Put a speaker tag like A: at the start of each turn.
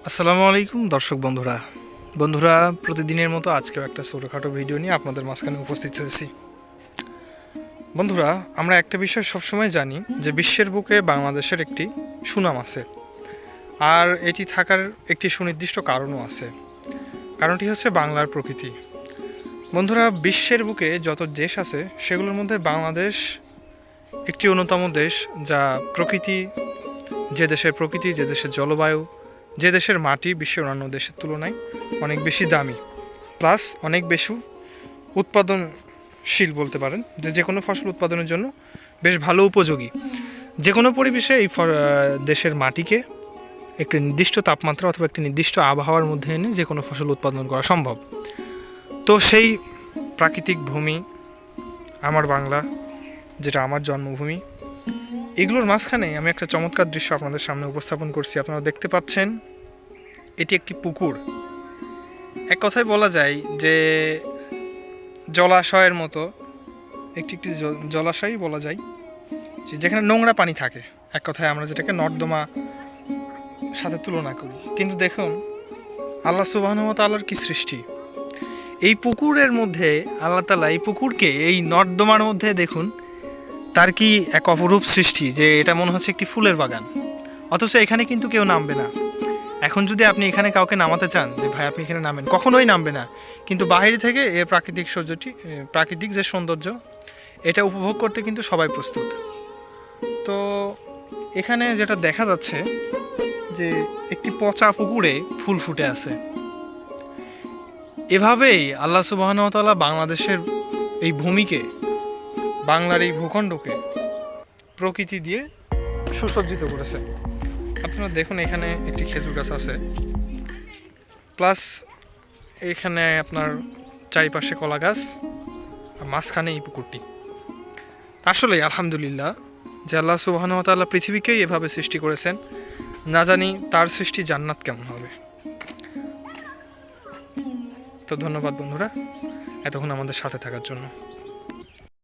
A: আসসালামু আলাইকুম দর্শক বন্ধুরা প্রতিদিনের মতো আজকেও একটা ছোটোখাটো ভিডিও নিয়ে আপনাদের মাঝখানে উপস্থিত হয়েছি। বন্ধুরা, আমরা একটা বিষয় সবসময় জানি যে বিশ্বের বুকে বাংলাদেশের একটি সুনাম আছে, আর এটি থাকার একটি সুনির্দিষ্ট কারণও আছে। কারণটি হচ্ছে বাংলার প্রকৃতি। বন্ধুরা, বিশ্বের বুকে যত দেশ আছে সেগুলোর মধ্যে বাংলাদেশ একটি অন্যতম দেশ, যা যে দেশের জলবায়ু, যে দেশের মাটি বিশ্বের অন্যান্য দেশের তুলনায় অনেক বেশি দামি, প্লাস অনেক বেশি উৎপাদনশীল বলতে পারেন, যে কোনো ফসল উৎপাদনের জন্য বেশ ভালো উপযোগী। যে কোনো পরিবেশে এই দেশের মাটিকে একটি নির্দিষ্ট তাপমাত্রা অথবা একটি নির্দিষ্ট আবহাওয়ার মধ্যে এনে যে কোনো ফসল উৎপাদন করা সম্ভব। তো সেই প্রাকৃতিক ভূমি আমার বাংলা, যেটা আমার জন্মভূমি, এগুলোর মাঝখানে আমি একটা চমৎকার দৃশ্য আপনাদের সামনে উপস্থাপন করছি। আপনারা দেখতে পাচ্ছেন, এটি একটি পুকুর। এক কথায় বলা যায় যে জলাশয়ের মতো একটি জলাশয় বলা যায়, যেখানে নোংরা পানি থাকে। এক কথায় আমরা যেটাকে নর্দমা সাথে তুলনা করি। কিন্তু দেখুন, আল্লাহ সুবহানাহু ওয়া তাআলার কি সৃষ্টি! এই পুকুরের মধ্যে আল্লাহ তাআলা এই পুকুরকে এই নর্দমার মধ্যে দেখুন, তার কি এক অপরূপ সৃষ্টি, যে এটা মনে হচ্ছে একটি ফুলের বাগান। অথচ এখানে কিন্তু কেউ নামবে না। এখন যদি আপনি এখানে কাউকে নামাতে চান যে ভাই আপনি এখানে নামেন, কখনোই নামবে না। কিন্তু বাইরে থেকে এর প্রাকৃতিক যে সৌন্দর্য, এটা উপভোগ করতে কিন্তু সবাই প্রস্তুত। তো এখানে যেটা দেখা যাচ্ছে যে একটি পচা পুকুরে ফুল ফুটে আছে। এভাবেই আল্লাহ সুবহানাহু ওয়া তাআলা বাংলাদেশের এই ভূমিকে, বাংলার এই ভূখণ্ডকে প্রকৃতি দিয়ে সুসজ্জিত করেছে। আপনারা দেখুন, এখানে একটি খেজুর গাছ আছে, প্লাস এখানে আপনার চারিপাশে কলা গাছ, আর মাঝখানে এই পুকুরটি। আসলে আলহামদুলিল্লাহ যে আল্লাহ সুবহানাহু ওয়া তাআলা পৃথিবীকেই এভাবে সৃষ্টি করেছেন। না জানি তার সৃষ্টি জান্নাত কেমন হবে। তো ধন্যবাদ বন্ধুরা, এতক্ষণ আমাদের সাথে থাকার জন্য।